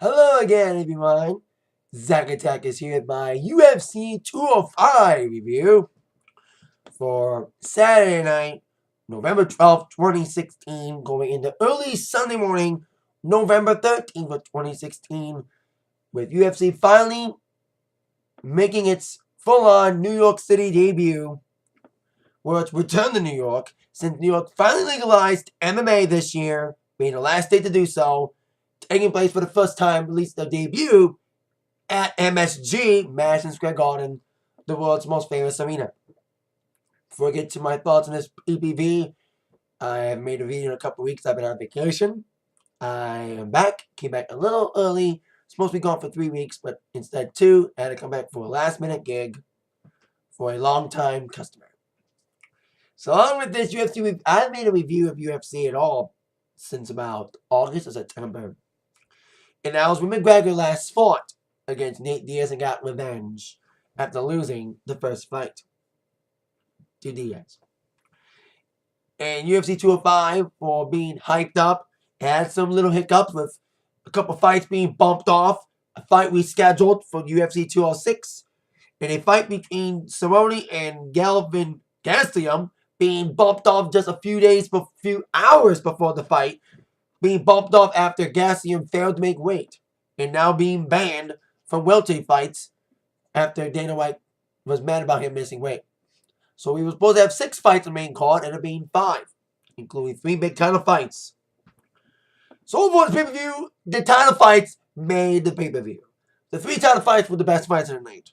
Hello again, everyone. Zack Attack is here with my UFC 205 review for Saturday night, November 12th, 2016, going into early Sunday morning, November 13th of 2016, with UFC finally making its full-on New York City debut, where it's returned to New York, since New York finally legalized MMA this year, being the last state to do so, taking place for the first time, at least their debut, at MSG, Madison Square Garden, the world's most famous arena. Before I get to my thoughts on this PPV, I have made a video in a couple weeks. I've been on vacation. I am back. Came back a little early. Supposed to be gone for 3 weeks, but instead 2. I had to come back for a last-minute gig for a long-time customer. So along with this UFC, I haven't made a review of UFC at all since about August or September. And that was when McGregor last fought against Nate Diaz and got revenge after losing the first fight to Diaz. And UFC 205, for being hyped up, had some little hiccups with a couple fights being bumped off. A fight we scheduled for UFC 206, and a fight between Cerrone and Galvin Gastelum being bumped off just a few hours before the fight, being bumped off after Gastelum failed to make weight, and now being banned from welterweight fights after Dana White was mad about him missing weight. So we were supposed to have 6 fights in the main card, ended up being 5, including 3 big title fights. So overall, the pay-per-view, the title fights made the pay-per-view. The 3 title fights were the best fights of the night.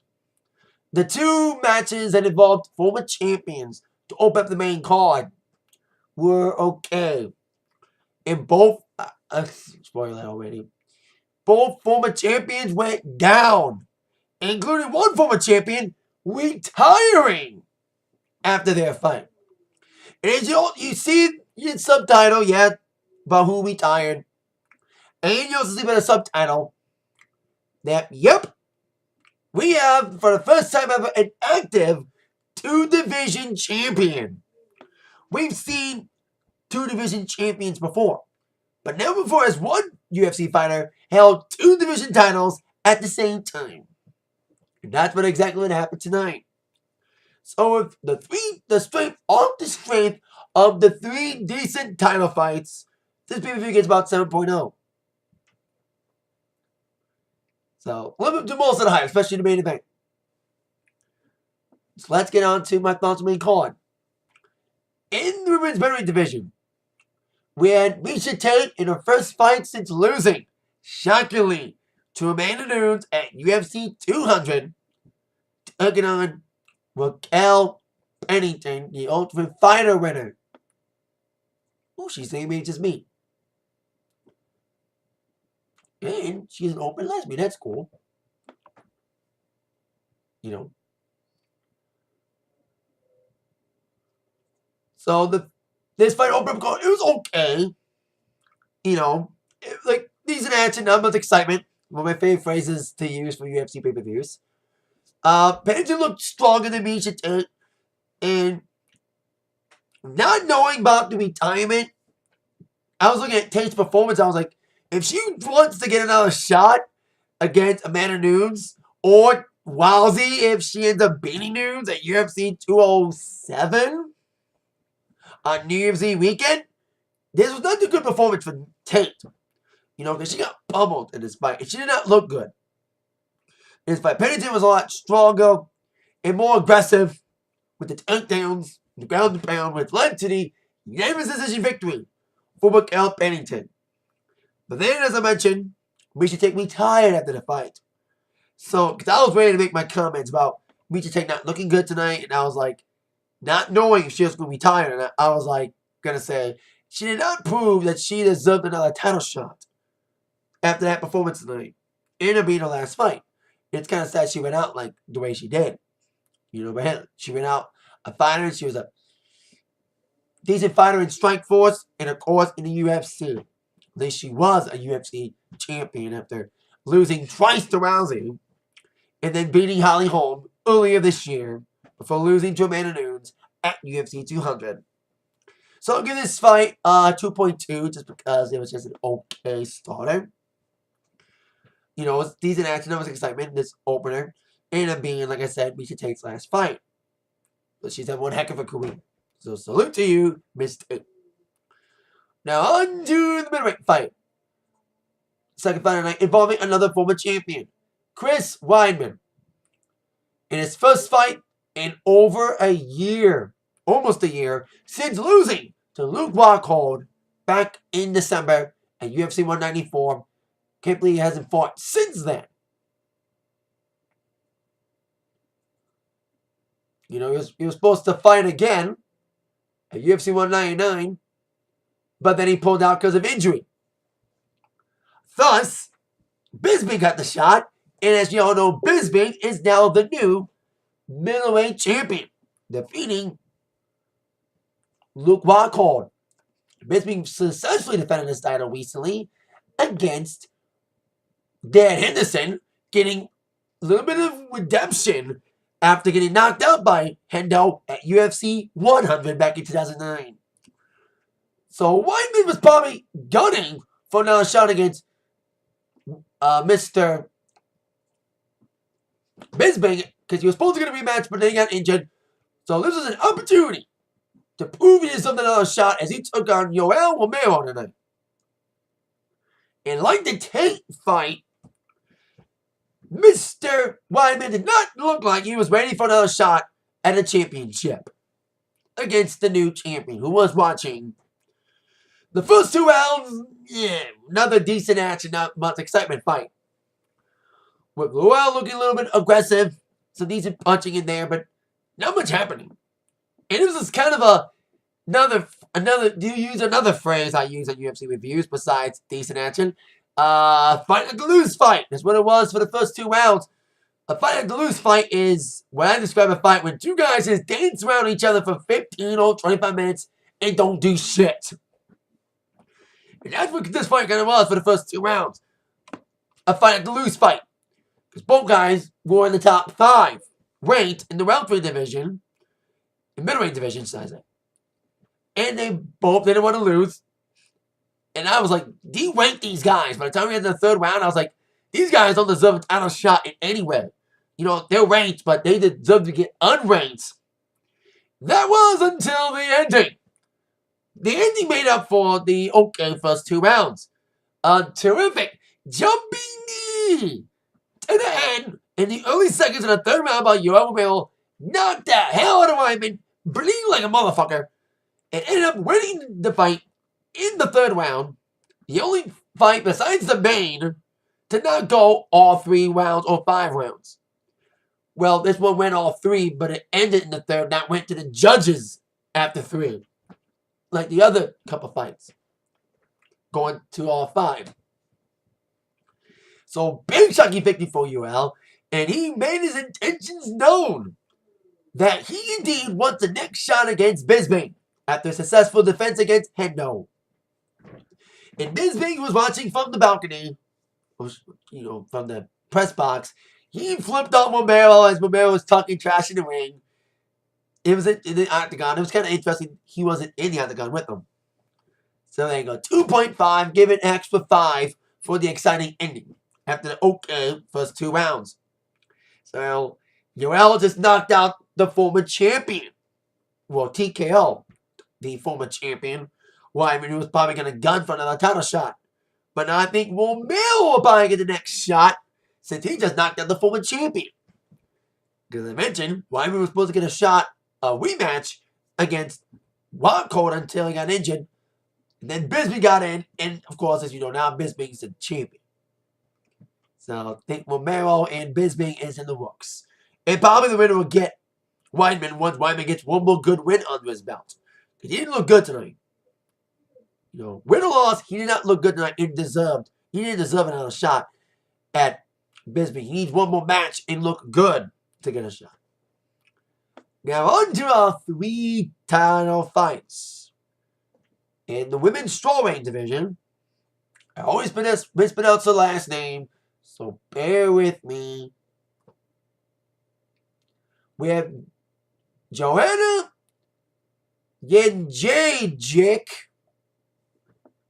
The 2 matches that involved former champions to open up the main card were okay. And both, spoiler that already, both former champions went down, including one former champion retiring after their fight. And as you see in subtitle, yeah, about who retired. And you also see by the subtitle that, yep, we have, for the first time ever, an active 2-division champion. We've seen 2-division champions before, but never before has one UFC fighter held 2 division titles at the same time. And that's what exactly what happened tonight. So with the strength of the 3 decent title fights, this pay-per-view gets about 7.0. So a little bit too most of the hype, especially the main event. So let's get on to my thoughts on the main card. In the women's middleweight division, we had Miesha Tate in her first fight since losing, shockingly, to Amanda Nunes at UFC 200, taking on Raquel Pennington, the Ultimate Fighter winner. Oh, she's the same age as me. And she's an open lesbian. That's cool. You know. So this fight opened up, it was okay. You know, like decent action, not much excitement. One of my favorite phrases to use for UFC pay-per-views. Pennington looked stronger than Miesha Tate, and not knowing about the retirement, I was looking at Tate's performance. I was like, if she wants to get another shot against Amanda Nunes, or Wowsy if she ends up beating Nunes at UFC 207 on New Year's Eve weekend, this was not a good performance for Tate. You know, because she got pummeled in this fight, and she did not look good in this fight. Pennington was a lot stronger and more aggressive with the takedowns, the ground and pound, which led to the unanimous decision victory for Raquel Pennington. But then, as I mentioned, Miesha Tate retired after the fight. So, because I was ready to make my comments about Miesha Tate not looking good tonight, and I was like, not knowing if she was going to retire, and I was like, going to say, she did not prove that she deserved another title shot after that performance tonight. Ended up being her last fight. It's kind of sad she went out like the way she did. You know, but she went out a fighter, and she was a decent fighter in Strikeforce, and of course in the UFC. At least she was a UFC champion after losing twice to Rousey, and then beating Holly Holm earlier this year before losing to Amanda Nunes at UFC 200. So I'll give this fight 2.2 just because it was just an okay starter. You know, it was decent action. There was excitement in this opener. Ended up being, like I said, Miesha Tate's last fight. But she's had one heck of a career. So salute to you, Miss Tate. Now on to the middleweight fight. Second fight tonight involving another former champion, Chris Weidman. In his first fight in over a year, almost a year, since losing to Luke Rockhold back in December at UFC 194. Can't believe he hasn't fought since then. You know, he was supposed to fight again at UFC 199, but then he pulled out because of injury. Thus, Bisbee got the shot, and as you all know, Bisbee is now the new middleweight champion, defeating Luke Rockhold. Bisbee successfully defended his title recently against Dan Henderson, getting a little bit of redemption after getting knocked out by Hendo at UFC 100 back in 2009. So Weidman was probably gunning for another shot against Mr. Bisbee because he was supposed to get a rematch, but then he got injured. So this was an opportunity to prove he had something another shot as he took on Yoel Romaro tonight. And like the Tate fight, Mr. Weidman did not look like he was ready for another shot at a championship against the new champion who was watching. The first 2 rounds, yeah, another decent action, not much excitement fight. With Yoel looking a little bit aggressive, some decent punching in there, but not much happening. And it was just kind of another, do you use another phrase I use on UFC reviews besides decent action? Fight like a lose fight. That's what it was for the first 2 rounds. A fight like a lose fight is when I describe a fight when 2 guys just dance around each other for 15 or 25 minutes and don't do shit. And that's what this fight kind of was for the first 2 rounds. A fight like a lose fight. Because both guys were in the top 5 ranked in the welterweight division, the middleweight division, should I say. And they both didn't want to lose. And I was like, de-rank these guys. By the time we had the 3rd round, I was like, these guys don't deserve a title shot in any way. You know, they're ranked, but they deserve to get unranked. That was until the ending. The ending made up for the okay first 2 rounds. A terrific jumping knee to the head in the early seconds of the 3rd round by Yoel Romaro knocked the hell out of Weidman, bleeding like a motherfucker, and ended up winning the fight in the 3rd round. The only fight besides the main to not go all 3 rounds or 5 rounds. Well, this one went all 3, but it ended in the 3rd. That went to the judges after 3. Like the other couple fights. Going to all 5. So, big shocking victory for Yoel. And he made his intentions known that he indeed wants the next shot against Bisbee after a successful defense against Hendo. And Bisbee was watching from the balcony, you know, from the press box. He flipped on Romaro as Romaro was talking trash in the ring. It was in the octagon. It was kind of interesting. He wasn't in the octagon with them. So there you go. 2.5. Give it an extra 5 for the exciting ending after the okay first 2 rounds. So Yoel just knocked out the former champion. Well, TKO, the former champion. Well, I mean, he was probably going to gun for another title shot. But now I think Romero will probably get the next shot since he just knocked out the former champion. Because I mentioned, Weidman was supposed to get a rematch against Rockhold until he got injured. And then Bisbee got in, and of course, as you know, now Bisbee's the champion. So I think Romero and Bisbee is in the works. And probably the winner will get Weidman once Weidman gets one more good win under his belt. Because he didn't look good tonight. You know, win or loss, he did not look good tonight. He didn't deserve another shot at Bisbee. He needs one more match and look good to get a shot. Now on to our 3 title fights. In the women's strawweight division, I always mispronounce the last name, so bear with me. We have Joanna Jedrzejczyk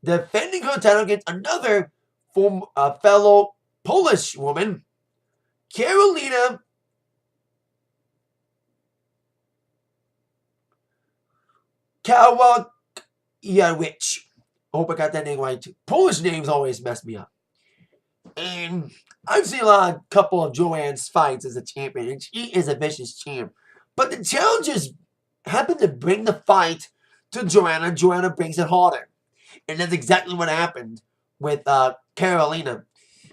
defending her title against another fellow Polish woman, Karolina Kowalkiewicz. Hope I got that name right. Polish names always mess me up. And I've seen a couple of Joanne's fights as a champion, and she is a vicious champ. But the challengers happen to bring the fight to Joanna. Joanna brings it harder. And that's exactly what happened with Karolina.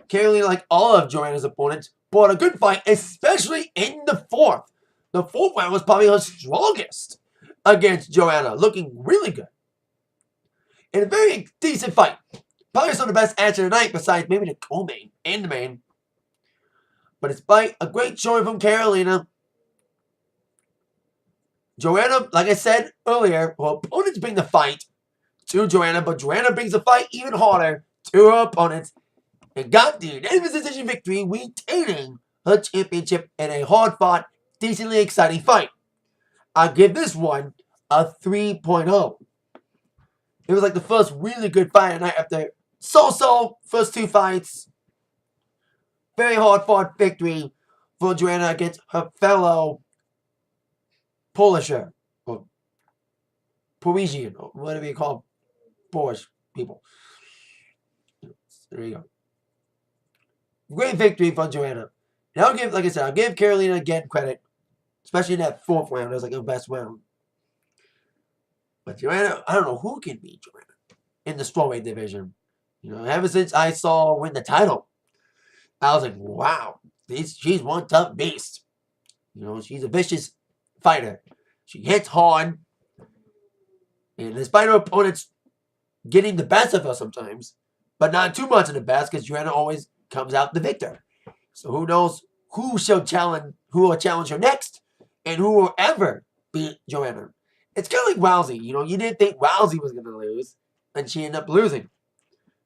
Karolina, like all of Joanna's opponents, brought a good fight, especially in the fourth. The fourth round was probably her strongest against Joanna, looking really good. In a very decent fight. Probably some of the best action tonight, besides maybe the co-main and the main. But despite a great showing from Karolina, Joanna, like I said earlier, her opponents bring the fight to Joanna, but Joanna brings the fight even harder to her opponents and got the unanimous decision victory, retaining her championship in a hard-fought, decently exciting fight. I'll give this one a 3.0. It was like the first really good fight of the night after so-so first two fights. Very hard-fought victory for Joanna against her fellow Polisher, or Parisian, or whatever you call Polish people. There you go. Great victory for Joanna. And I'll give, like I said, I'll give Karolina again credit, especially in that fourth round. It was like her best round. But Joanna, I don't know who can beat Joanna in the strawweight division. You know, ever since I saw her win the title, I was like, wow, she's one tough beast. You know, she's a vicious fighter. She hits hard. And despite her opponents getting the best of her sometimes, but not too much of the best, because Joanna always comes out the victor. So who knows who will challenge her next, and who will ever beat Joanna. It's kind of like Rousey. You know, you didn't think Rousey was going to lose, and she ended up losing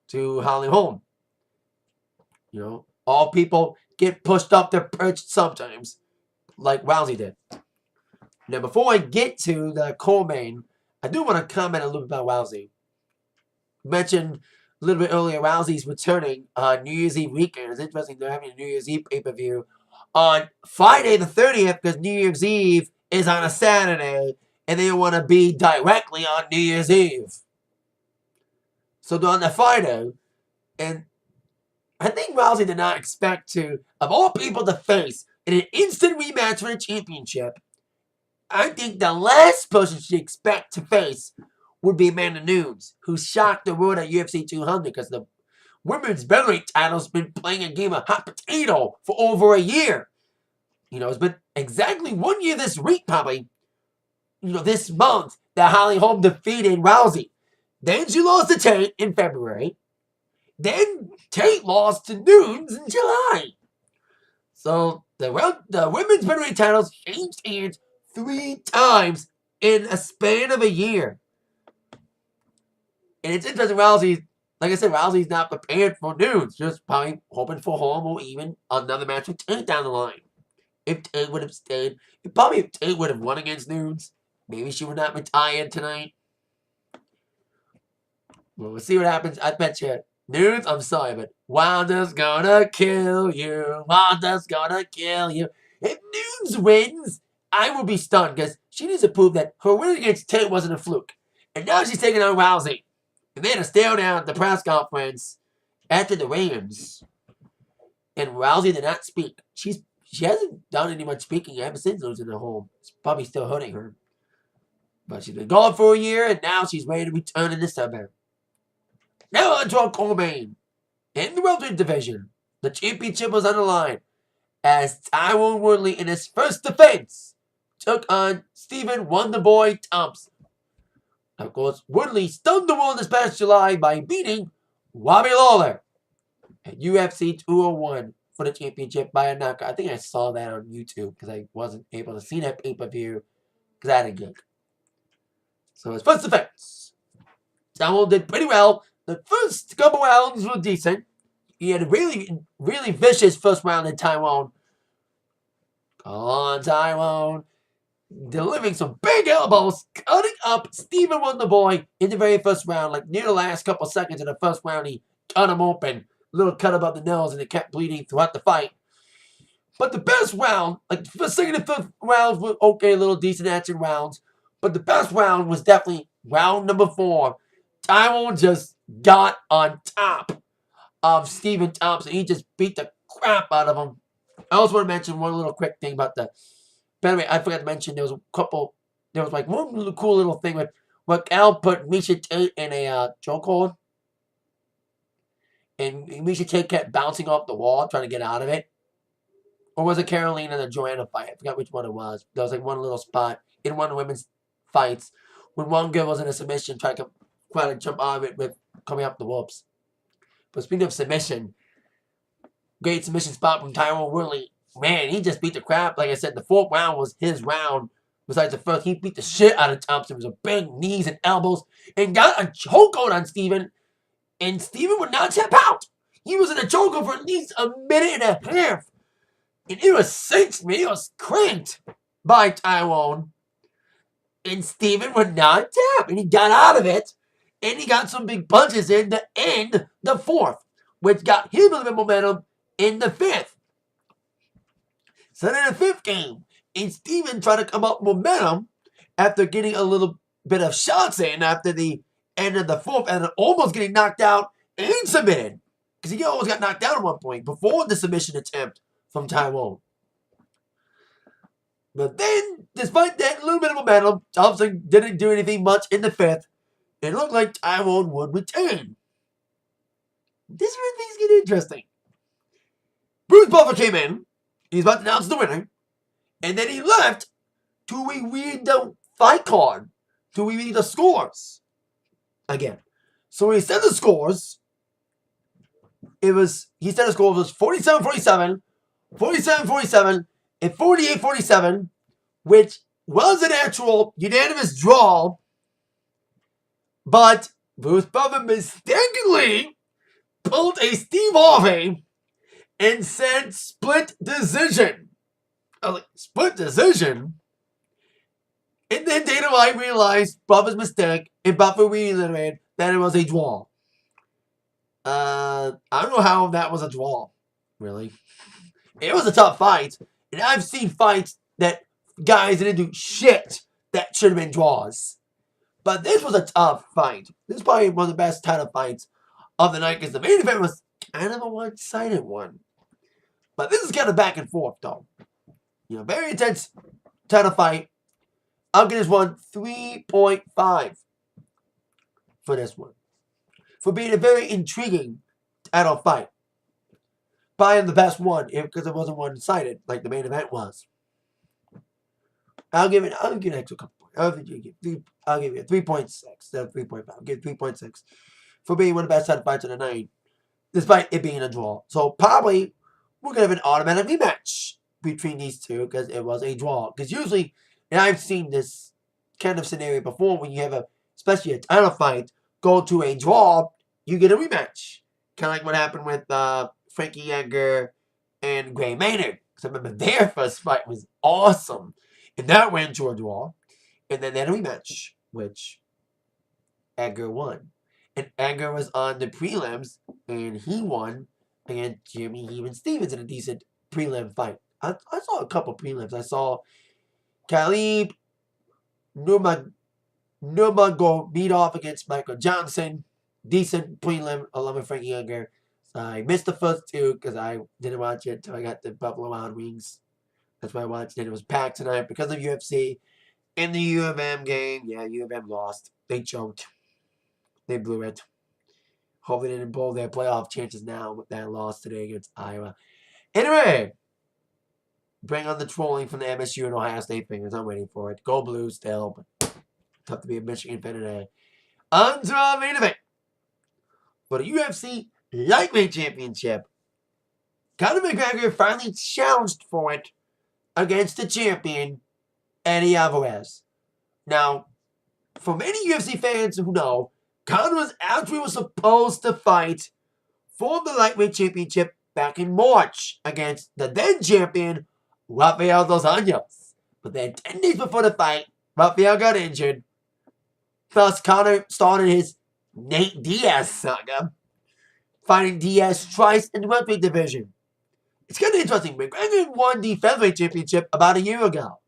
to Holly Holm. You know, all people get pushed off their perch sometimes, like Rousey did. Now, before I get to the co-main, I do want to comment a little bit about Rousey. Mentioned a little bit earlier, Rousey's returning on New Year's Eve weekend. It's interesting they're having a New Year's Eve pay-per-view on Friday the 30th, because New Year's Eve is on a Saturday, and they want to be directly on New Year's Eve. So they're on the Friday, and I think Rousey did not expect to, of all people to face in an instant rematch for the championship, I think the last person she'd expect to face would be Amanda Nunes, who shocked the world at UFC 200 because the women's featherweight title's been playing a game of hot potato for over a year. You know, it's been exactly 1 year this week, probably, you know, this month, that Holly Holm defeated Rousey. Then she lost to Tate in February. Then Tate lost to Nunes in July. So the women's featherweight titles changed hands 3 times in a span of a year. And it's interesting, Rousey, like I said, Rousey's not prepared for Nunes. Just probably hoping for Holm or even another match with Tate down the line. If Tate would have stayed, if Tate would have won against Nunes, maybe she would not retire tonight. Well, we'll see what happens. I bet you, Nunes, I'm sorry, but Wanda's gonna kill you. Wanda's gonna kill you. If Nunes wins, I will be stunned, because she needs to prove that her win against Tate wasn't a fluke. And now she's taking on Rousey. And they had a stare down at the press conference after the Rams. And Rousey did not speak. She hasn't done any much speaking ever since losing at home. It's probably still hurting her. But she's been gone for a year, and now she's ready to return in the summer. Now on to our co-main. In the welterweight division, the championship was on the line as Tyron Woodley, in his first defense, took on Stephen Wonderboy Thompson. Of course, Woodley stunned the world this past July by beating Robbie Lawler at UFC 201 for the championship by a knockout. I think I saw that on YouTube because I wasn't able to see that pay-per-view because I had a gig. So his first defense, Tyron did pretty well. The first couple rounds were decent. He had a really, really vicious first round in Tyron. Come on, Tyron. Delivering some big elbows, cutting up Stephen Wonderboy in the very first round. Like near the last couple seconds of the first round, he cut him open. little cut above the nose, and it kept bleeding throughout the fight. But the best round, like the second and fifth rounds were okay, little decent action rounds. But the best round was definitely round number 4. Tyron just got on top of Stephen Thompson. He just beat the crap out of him. I also want to mention one little quick thing about the... By the way, I forgot to mention there was a couple... There was like one little cool little thing with Raquel put Miesha Tate in a chokehold. And Miesha Tate kept bouncing off the wall trying to get out of it. Or was it Karolina and the Joanna fight? I forgot which one it was. There was like one little spot in one of the women's fights when one girl was in a submission trying to jump out of it with coming up the ropes. But speaking of submission, great submission spot from Tyron Woodley. Man, he just beat the crap. Like I said, the 4th round was his round. Besides the first, he beat the shit out of Thompson. It was a big knees and elbows and got a chokehold on Steven. And Steven would not tap out. He was in a chokehold for at least a minute and a half. And it was cinched me. It was cranked by Tyron. And Steven would not tap. And he got out of it. And he got some big punches in to end the 4th, which got him a little bit of momentum in the 5th. So then the 5th game, and Steven tried to come up with momentum after getting a little bit of shots in after the end of the 4th and almost getting knocked out and submitted. Because he almost got knocked down at one point before the submission attempt from Tyron. But then, despite that little bit of momentum, Thompson didn't do anything much in the 5th. It looked like Tyron would retain. This is where things get interesting. Bruce Buffer came in. He's about to announce the winner. And then he left to read the fight card. To read the scores. Again. So when he said the scores, he said the scores was 47-47, 47-47, and 48-47, which was an actual unanimous draw. But Bruce Buffer mistakenly pulled a Steve Harvey and said split decision. I was like, split decision? And then Dana White realized Buffer's mistake, and Buffer reiterated that it was a draw. I don't know how that was a draw, really. It was a tough fight, and I've seen fights that guys didn't do shit that should have been draws. But this was a tough fight. This is probably one of the best title fights of the night, because the main event was kind of a one-sided one. But this is kind of back and forth, though. You know, very intense title fight. I'll give this one 3.5 for this one. For being a very intriguing title fight. Probably the best one, because it wasn't one-sided like the main event was. I'll give it an extra couple points. I'll give you a 3.6 instead of 3.5. I'll give it 3.6 for being one of the best title fights of the night, despite it being a draw. So probably we're going to have an automatic rematch between these two because it was a draw. Because usually, and I've seen this kind of scenario before, when you have especially a title fight, go to a draw, you get a rematch. Kind of like what happened with Frankie Edgar and Gray Maynard. Because I remember their first fight was awesome. And that went to a draw. And then they had a rematch, which Edgar won. And Edgar was on the prelims, and he won against Jimmy Even Stevens in a decent prelim fight. I saw a couple prelims. I saw Khalib Nurmagomedov against Michael Johnson. Decent prelim along with Frankie Edgar. I missed the first two because I didn't watch it until I got the Buffalo Wild Wings. That's why I watched it. It was packed tonight because of UFC. In the U of M game, yeah, U of M lost. They choked. They blew it. Hopefully they didn't blow their playoff chances now with that loss today against Iowa. Anyway, bring on the trolling from the MSU and Ohio State fingers. I'm waiting for it. Go Blues still, but tough to be a Michigan fan today. On to our main event. For the UFC Lightweight Championship, Conor McGregor finally challenged for it against the champion, Eddie Alvarez. Now, for many UFC fans who know, Conor was supposed to fight for the Lightweight Championship back in March against the then champion, Rafael dos Anjos. But then 10 days before the fight, Rafael got injured. Thus, Conor started his Nate Diaz saga. fighting Diaz twice in the welterweight division. It's kind of interesting. McGregor won the featherweight championship about a year ago,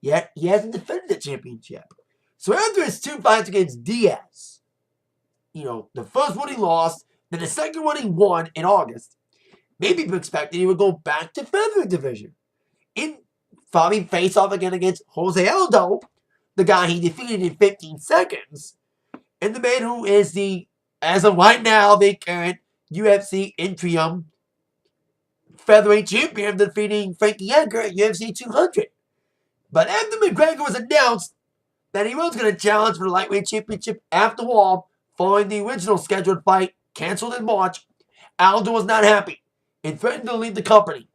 yet he hasn't defended the championship. So after his 2 fights against Diaz, the first one he lost, then the second one he won in August, maybe people expected he would go back to featherweight division. In probably face off again against Jose Aldo, the guy he defeated in 15 seconds, and the man who is as of right now, the current UFC interim featherweight champion, defeating Frankie Edgar at UFC 200. But after McGregor was announced that he was going to challenge for the lightweight championship after all, following the original scheduled fight canceled in March, Aldo was not happy and threatened to leave the company.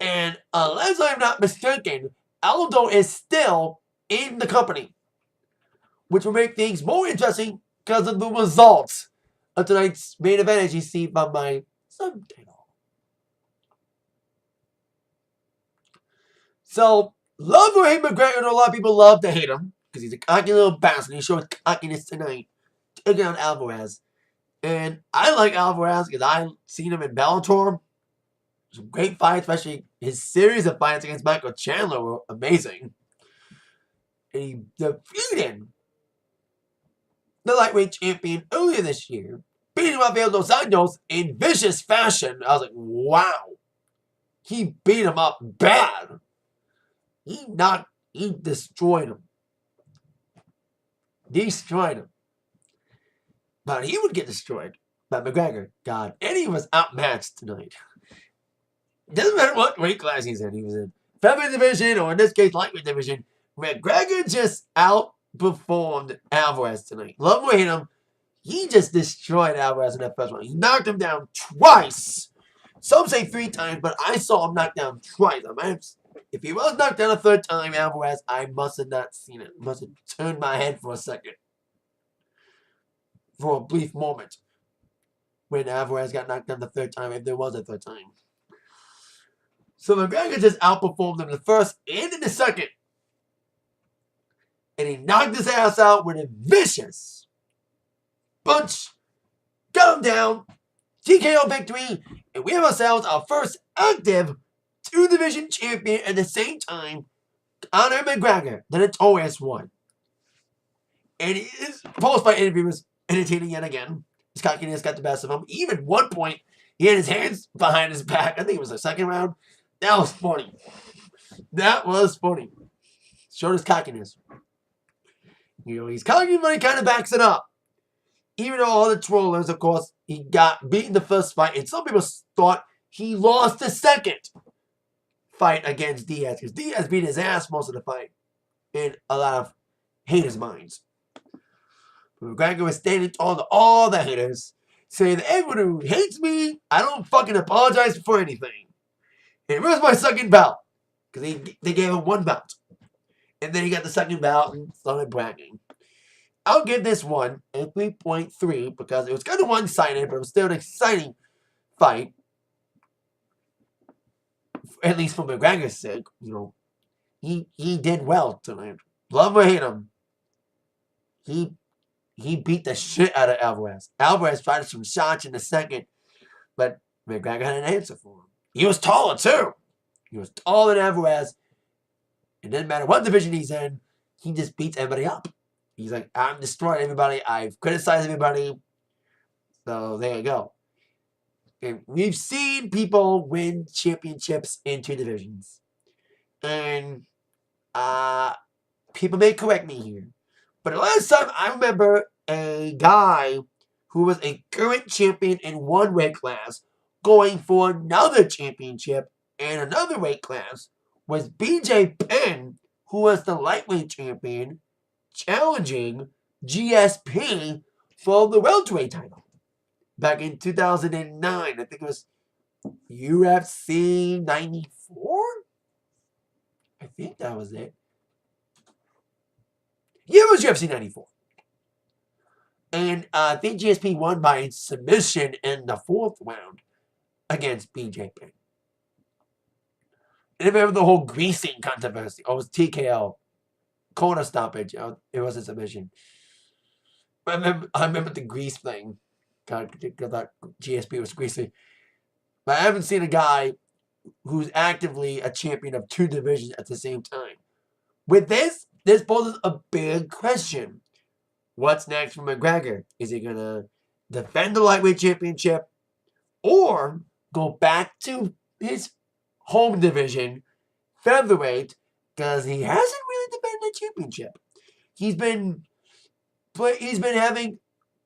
And unless I'm not mistaken, Aldo is still in the company, which will make things more interesting because of the results of tonight's main event, as you see by my subtitle. So, love or hate McGregor, a lot of people love to hate him because he's a cocky little bastard. He showed cockiness tonight, taking on Alvarez. And I like Alvarez because I've seen him in Bellator. Some great fights, especially his series of fights against Michael Chandler were amazing. And he defeated the lightweight champion earlier this year, beating Rafael dos Anjos in vicious fashion. I was like, wow. He beat him up bad. He destroyed him. Destroyed him. But he would get destroyed by McGregor. God. And he was outmatched tonight. It doesn't matter what weight class he's in. He was in featherweight division, or in this case, lightweight division. McGregor just outperformed Alvarez tonight. Love or hate him, he just destroyed Alvarez in that first one. He knocked him down twice. Some say 3 times, but I saw him knocked down twice. If he was knocked down a third time, Alvarez, I must have not seen it. Must have turned my head for a second. For a brief moment. When Alvarez got knocked down the third time, if there was a third time. So McGregor just outperformed him the first and in the second. And he knocked his ass out with a vicious punch. Got him down. TKO victory. And we have ourselves our first active 2-division champion at the same time. Conor McGregor, the notorious one. And his post-fight interview was entertaining yet again. His cockiness got the best of him. Even at one point, he had his hands behind his back. I think it was the second round. That was funny. That was funny. Showed his cockiness. He's cocky, but he kind of backs it up. Even though all the trollers, of course, he got beaten the first fight. And some people thought he lost the second fight against Diaz. Because Diaz beat his ass most of the fight. In a lot of haters' minds. But McGregor was standing tall to all the haters. Saying that everyone who hates me, I don't fucking apologize for anything. And where's my second bout? Because they gave him 1 bout. And then he got the second bout and started bragging. I'll give this one a 3.3 because it was kind of one-sided, but it was still an exciting fight. At least for McGregor's sake. He did well tonight. Love or hate him. He beat the shit out of Alvarez. Alvarez tried some shots in the second, but McGregor had an answer for him. He was taller, too. He was taller than Alvarez. It doesn't matter what division he's in. He just beats everybody up. He's like, I'm destroying everybody. I've criticized everybody. So, there you go. And we've seen people win championships in 2 divisions. And people may correct me here. But the last time I remember a guy who was a current champion in 1 weight class going for another championship in another weight class was BJ Penn, who was the lightweight champion, challenging GSP for the welterweight title back in 2009. I think it was UFC 94? I think that was it. Yeah, it was UFC 94. And I think GSP won by submission in the 4th round against BJ Penn. And I remember the whole greasing controversy. Oh, it was TKO. Corner stoppage. It was a submission. I remember the grease thing. God, that GSP was squeezing. But I haven't seen a guy who's actively a champion of 2 divisions at the same time. With this poses a big question. What's next for McGregor? Is he going to defend the lightweight championship or go back to his home division, featherweight, because he hasn't really defended the championship. He's been having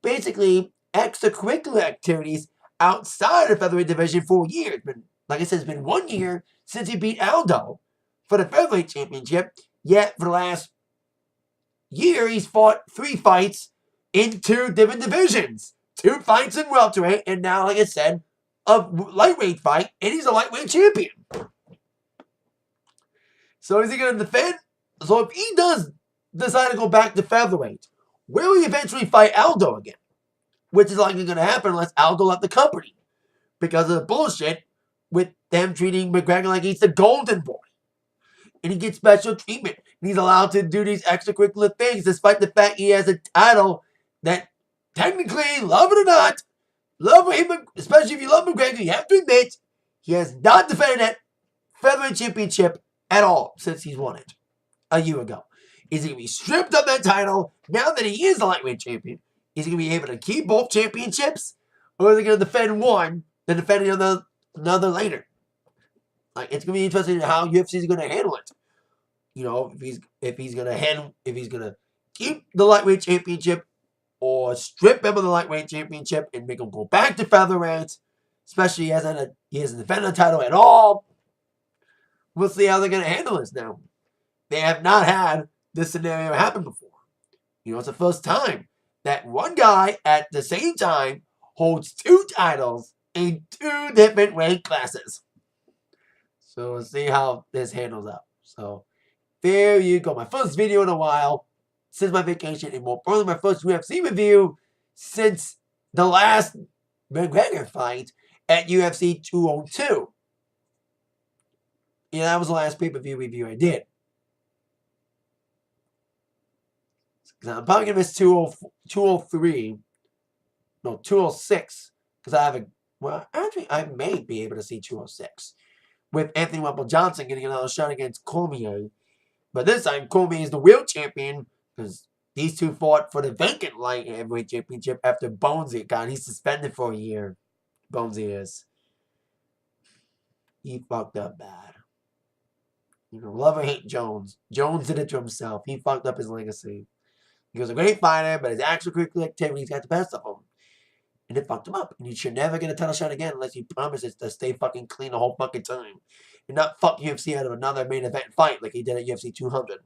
basically extracurricular activities outside of the featherweight division for years. But like I said, it's been 1 year since he beat Aldo for the featherweight championship. Yet for the last year, he's fought 3 fights in 2 different divisions. 2 fights in welterweight, and now, like I said, a lightweight fight, and he's a lightweight champion. So is he going to defend? So if he does decide to go back to featherweight, will he eventually fight Aldo again? Which is likely going to happen unless Aldo left the company. Because of the bullshit with them treating McGregor like he's the golden boy. And he gets special treatment. And he's allowed to do these extracurricular things despite the fact he has a title that technically, love it or not, love him, especially if you love McGregor, you have to admit he has not defended that featherweight championship at all since he's won it a year ago. Is he going to be stripped of that title now that he is the lightweight champion? Is he going to be able to keep both championships? Or is he going to defend one, then defend another later? Like, it's going to be interesting how UFC is going to handle it. You know, if he's going to keep the lightweight championship or strip him of the lightweight championship and make him go back to featherweight, especially he hasn't defended the title at all. We'll see how they're going to handle this now. They have not had this scenario happen before. You know, it's the first time that one guy at the same time holds 2 titles in 2 different weight classes. So we'll see how this handles up. So there you go. My first video in a while since my vacation, and more importantly, my first UFC review since the last McGregor fight at UFC 202. Yeah, that was the last pay-per-view review I did. I'm probably going to miss 203. No, 206. Because I have a... Well, actually, I may be able to see 206. With Anthony Wemple Johnson getting another shot against Cormier. But this time, Cormier is the world champion. Because these two fought for the vacant light heavyweight championship after Bonesy got... He's suspended for a year. Bonesy is. He fucked up bad. You know, love or hate Jones. Jones did it to himself. He fucked up his legacy. He was a great fighter, but his extracurricular activities got the best of him. And it fucked him up. And you should never get a title shot again unless he promises to stay fucking clean the whole fucking time. And not fuck UFC out of another main event fight like he did at UFC 200.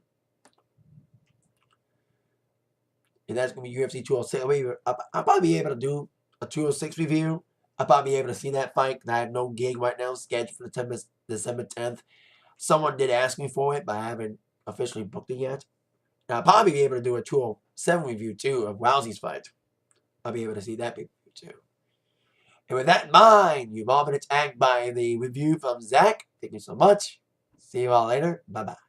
And that's going to be UFC 206. I'll probably be able to do a 206 review. I'll probably be able to see that fight. I have no gig right now scheduled for December 10th. Someone did ask me for it, but I haven't officially booked it yet. Now, I'll probably be able to do a 207 review, too, of Rousey's fight. I'll be able to see that pay-per-view, too. And with that in mind, you've all been attacked by the review from Zach. Thank you so much. See you all later. Bye-bye.